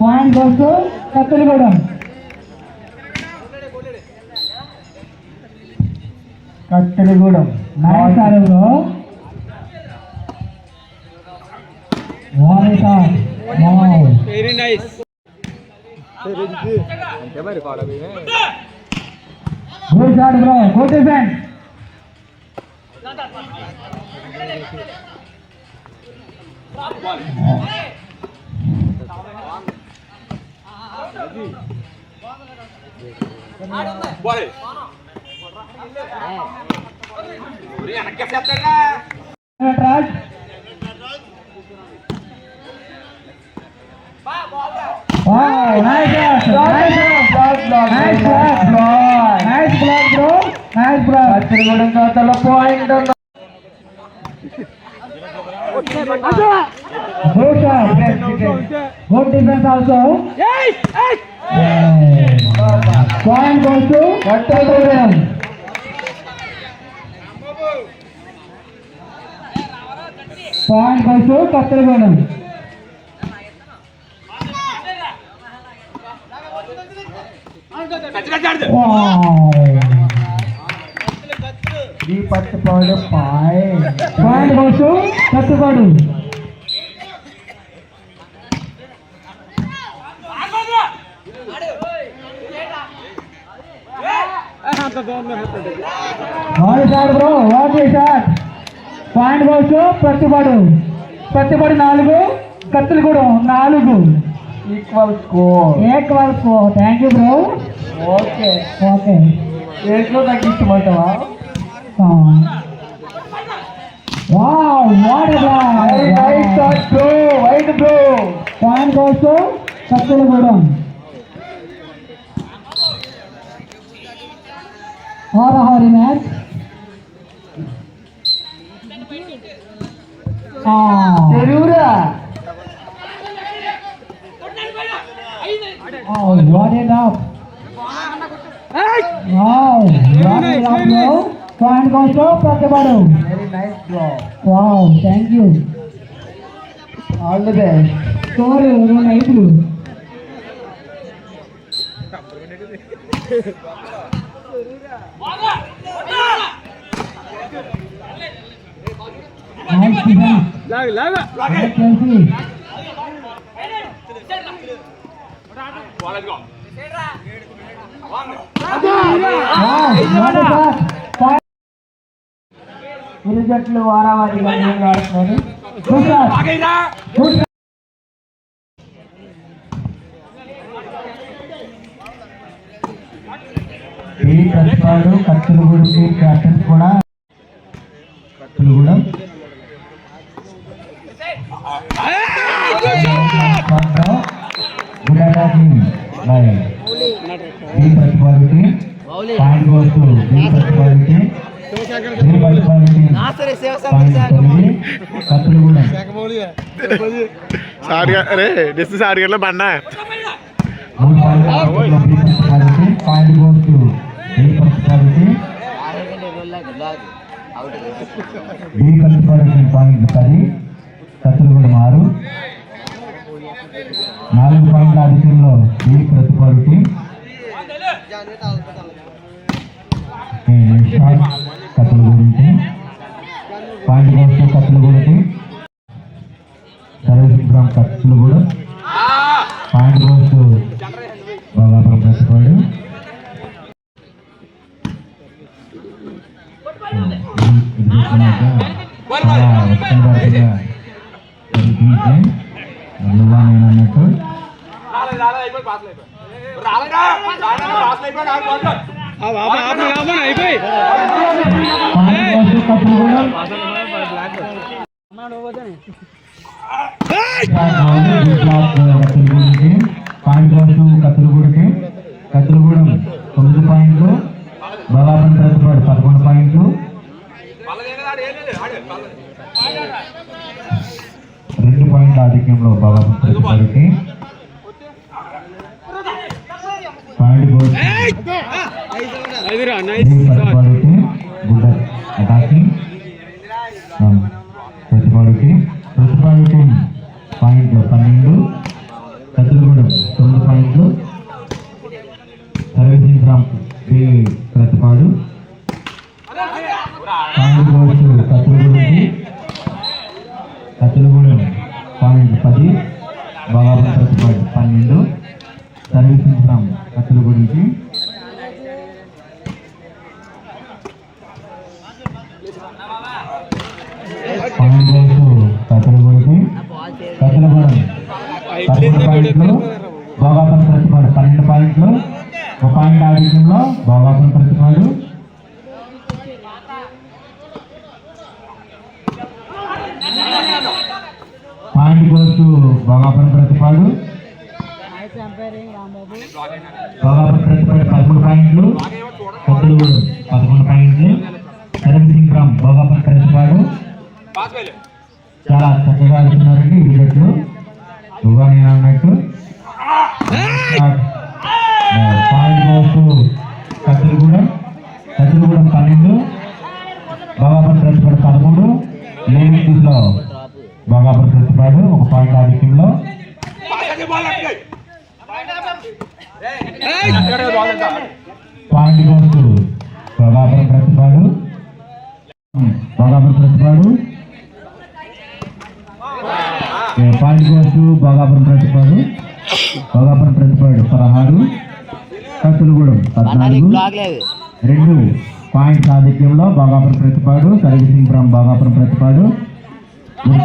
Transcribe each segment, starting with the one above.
Point కోసం Katteragudem. Katteragudem nice ఆరంలో very nice. Good shot bro, good defense. Good defense also. Point goes to Kattalagudem. Point goes to Kattalagudem. Point goes to Kattalagudem. What shot bro? What is shot? Point goes to Prattipadu. Prattipadu 4, Kattalagudem 4. Equal score. Thank you bro. Okay. Equal the gift mantava. Wow, what a ball. Nice shot bro. Wide bro. Point goes to Kattalagudem. Hori match. Terura. What it up. Wow, what it up bro. Point goes to Prattipadu. Very nice bro. Wow, thank you. All the best. Score 1-5. ఇరు జట్లు వారావారిగా ఆడుతున్నారు. కత్తెరగూడెం captain కూడా కత్తెరగూడెం సారిగర్లో బండ కత్తెరగూడెం 6, 4 పాయింట్ల అధికంలో ఈ ప్రతిపాడుకి కత్తెరగూడెంకి point కోసం కత్తెరగూడెంకి Sarveswaram కత్తెరగూడెం point కోసం బాబాపురం ప్రతిపాడు. అన్నట్టు కత్తెరగూడెంకి కత్తెరగూడెం 9 పాయింట్లు, బాబాపురం ప్రతిపాడు 11 పాయింట్లు. 2 పాయింట్ల ఆధిక్యంలో బాబాపురం ప్రతిపాడుకి పాయింట్ ప్రతిపాడుకి servicing from B Pratipadu. Point goes Kattulagudem point 10, Bhogapuram Prathipadu 12. Servicing from కత్తులగూడెంకి పాయింట్ గోల్స్ కత్తులగూడెంకి. కత్తులగూడెం 11 పాయింట్లు, భోగాపురం ప్రతిపాడు 12 పాయింట్లు. 1 పాయింట్ ఆధిక్యంలో భోగాపురం ప్రతిపాడు. Point goes Bhogapuram Pratipadu. భోగాపురం ప్రతిపాడు 13 పాయింట్లు, కత్తులగూడెం 11 పాయింట్లు. Servicing from Bhogapuram Pratipadu. చాలా చక్కగా ఆడుతున్నారండి ఈ జట్లు. నువ్వుగా నేను అన్నట్టు. Point goes Kattulagudem 12, Bhogapuram Pratipadu 13. లేడీస్లో భోగాపురం ప్రతిపాడు 1 పాయింట్ ఆధిక్యంలో. Point goes Bhogapuram Pratipadu. Bhogapuram Prathipadu. Point goes Bhogapuram Pratipadu. Bhogapuram Pratipadu 16, Kattulagudem 14. 2 points ఆధిక్యంలో Bhogapuram Prathipadu. Servicing from Bhogapuram Pratipadu.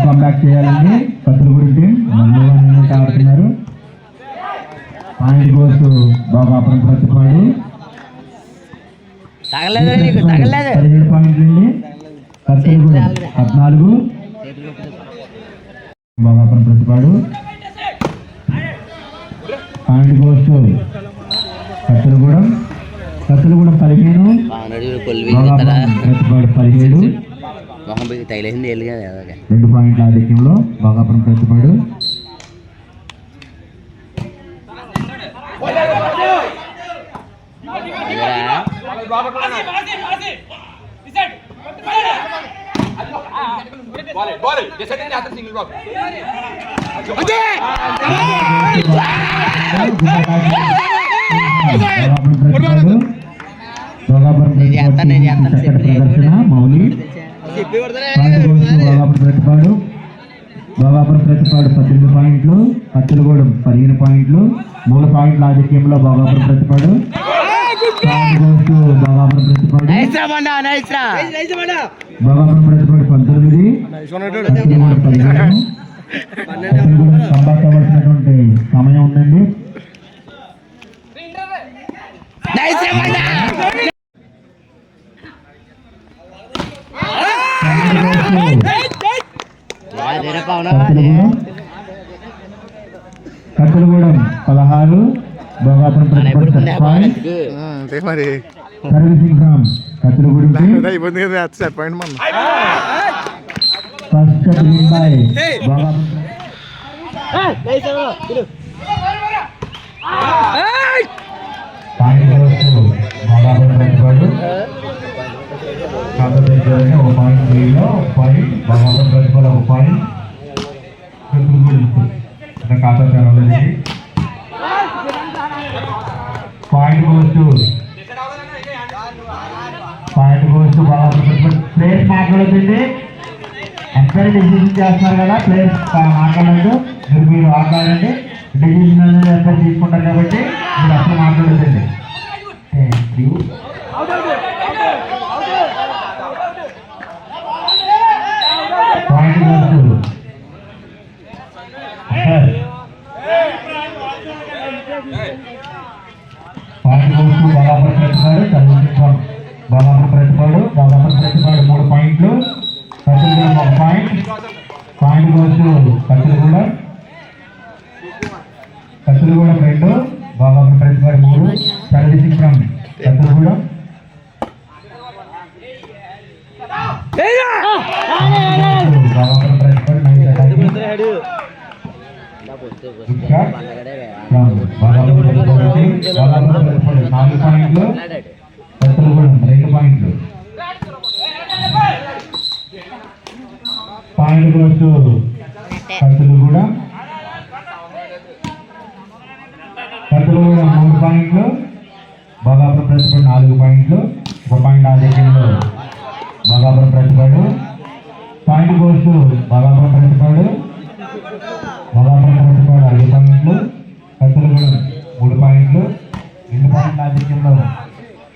Comeback చేయాలండి కత్తులగూడెం టీం. మళ్ళీ ఆడుతున్నారు. Point goes Bhogapuram Pratipadu. 17 పాయింట్లు అండి. కత్తులగూడెం 14, భోగాపురం ప్రతిపాడు. Point goes Kattulagudem 15, Bhogapuram Pratipadu 17. 2 పాయింట్ల ఆధిక్యంలో భోగాపురం ప్రతిపాడు. ప్రదర్శన మౌలి. భోగాపురం ప్రతిపాడు 18 పాయింట్లు, కత్తులగూడెం 15 పాయింట్లు. 3 పాయింట్ల ఆధిక్యంలో భోగాపురం ప్రతిపాడు. భోగాపురం ప్రతిపాడు. భోగాపురం ప్రతిపాడు 19, కత్తులగూడెం 15. కంబ్యాక్ అవ్వాల్సినటువంటి సమయం ఉందండి. Kattulagudem 16, Bhogapuram Prathipadu 10 point. Servicing from Kattulagudem first win by Bhogapuram. Bhogapuram Pratipadu. ఖాతా తెచ్చారంటే 1 పాయింట్ 3లో 1 పాయింట్. భోగాపురం ప్రతిపాడు 1 పాయింట్. ఖాతా తెరవలేదు. Point goes Bhogapuram Pratipadu. Players మాట్లాడొద్దండి. ఎంపైర్ డిసిజన్ చేస్తున్నారు కదా, ప్లేయర్స్ మాట్లాడద్దు. మీరు ఆడాలండి. డిసిజన్ అనేది ఎంపైర్ తీసుకుంటారు కాబట్టి మీరు అసలు మాట్లాడొద్దండి. Thank you. Point goes Bhogapuram Pratipadu. Bhogapuram Pratipadu 3 పాయింట్లు, Kattulagudem 1 point. Point goes Kattulagudem 2, Bhogapuram Pratipadu 3. Servicing from Kattulagudem. Bhogapuram Prathipadu 9 పాయింట్లు, కత్తులగూడెం 2 పాయింట్లు. పాయింట్ గోల్స్ కత్తులగూడెం 3 పాయింట్లు, భోగాపురం ప్రతిపాడు 4 పాయింట్లు, 1 పాయింట్ ఆధిక్యంలో భోగాపురం ప్రతిపాడు. పాయింట్ కోర్సు భోగాపురం ప్రతిపాడు 5 పాయింట్లు, కత్తులగూడెం 3 పాయింట్లు, 2 పాయింట్ల ఆధిక్యంలో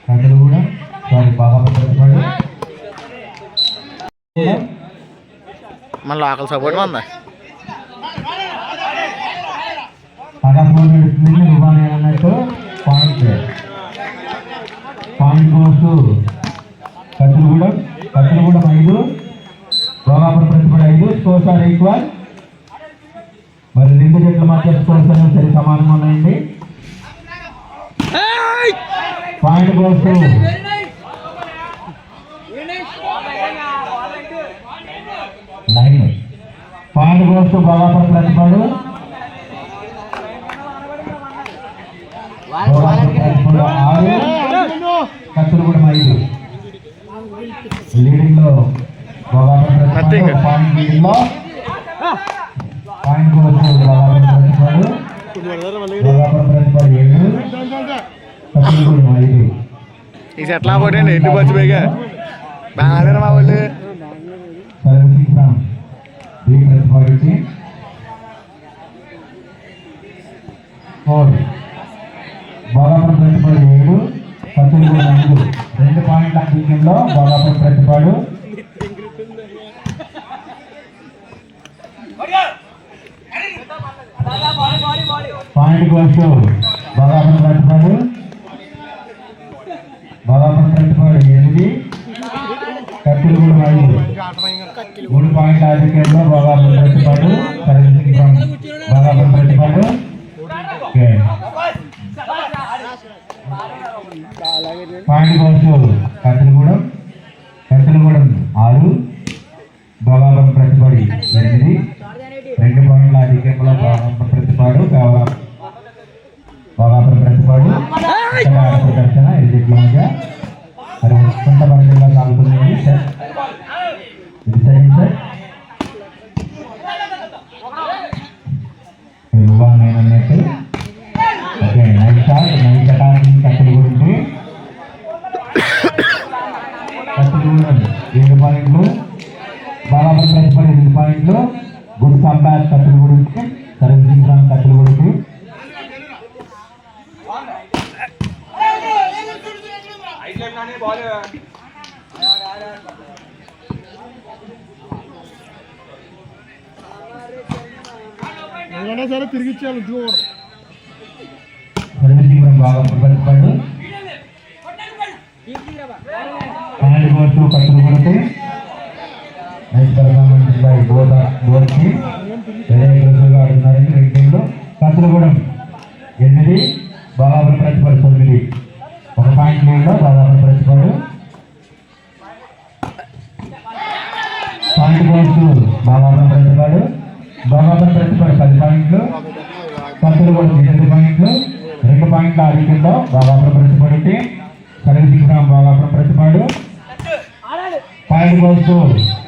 కత్తులగూడెం భోగాపురం ప్రతిపాడు. మన లోకల్ సపోర్ట్ ఉందా? అన్నట్టు point course Kattulagudem 5, Bhogapuram Prathipadu 5. Scores are equal. మరి 2 జట్ల మధ్య స్కోర్స్ అనేవి సరి సమానంగా ఉన్నాయండి. Point course point course Bhogapuram Prathipadu 6, Kattulagudem 5. Leading లో భోగాపురం ప్రతిపాడు పాయింట్ లీడింగ్ లో. Point course Bhogapuram Prathipadu 7, Kattulagudem 5. ఈ సెట్లా పోటండి ఇంటికి వచ్చి పైగా బాగా మా వాళ్ళు సర్వీసింగ్ ఫ్రమ్ బి ప్రతిపాడికి 4, భోగాపురం ప్రతిపాడు 7, కత్తులగూడెం 5. 2 పాయింట్ల ఆధిక్యంలో భోగాపురం ప్రతిపాడు. Point course Bhogapuram Prathipadu 8, Kattulagudem 5. 3 పాయింట్ల ఆధిక్యంలో Bhogapuram Prathipadu. Servicing from Bhogapuram Prathipadu. Point course Kattulagudem 6, Bhogapuram Prathipadu 8. 2 పాయింట్ల ఆధిక్యంలో భోగాపురం ప్రతిపాడు. కేవలం భోగాపురం ప్రతిపాడు ప్రదర్శన ఎదుటి మధ్య మరి కొంత పరిధిలో సాగుతుంది. నేనన్నట్టు ఓకే. నైట్ అటాకింగ్ కత్తులగూడెం 7 పాయింట్లు, భోగాపురం ప్రతిపాడు 8 పాయింట్లు. Good comeback Kattulagudem. Servicing from Kattulagudem. సరే తిరిగి ఇచ్చేయాలి servicing from Bhogapuram Prathipadu. Point course Kattulagudem. Nice performance by both team. Very అగ్రెసివ్గా ఆడుతున్నారండి 2 టీంలు. కత్తులగూడెం 8, భోగాపురం ప్రతిపాడు 9. 1 పాయింట్ లీడ్లో భోగాపురం ప్రతిపాడు. పాయింట్ కోర్సు భోగాపురం ప్రతిపాడు 10 పాయింట్లు, కత్తులగూడెం 8 పాయింట్లు. 2 పాయింట్ల ఆధిక్యంలో Bhogapuram Prathipadu. Servicing from Bhogapuram Prathipadu. Point course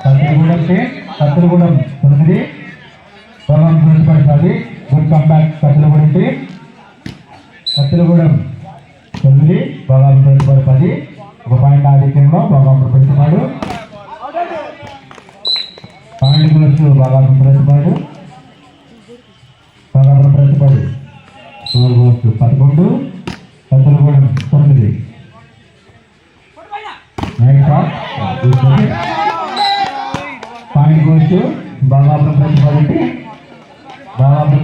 Kattulagudem 9, Bhogapuram Prathipadu 10. Good comeback Kattulagudem 9, Bhogapuram Prathipadu 10. 1 point ఆధిక్యంలో Bhogapuram Prathipadu. Point course Bhogapuram Prathipadu 4 course 11, Kattulagudem 9. Point course Bhogapuram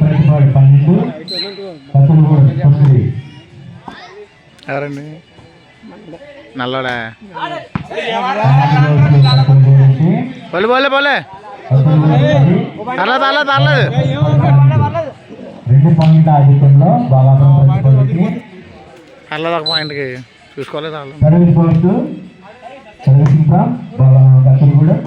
Prathipadu 12, Kattulagudem 9. ఎవరండి నల్లోడా పోలే పోలే పోలే తర్లేదు తర్లేదు 2 పాయింట్ల ఆధిక్యంలో భోగాపురం ప్రతిపాడు. అల్లది 1 పాయింట్కి చూసుకోలేదు సర్వీసింగ్ ఫ్రమ్ కత్తులగూడెం.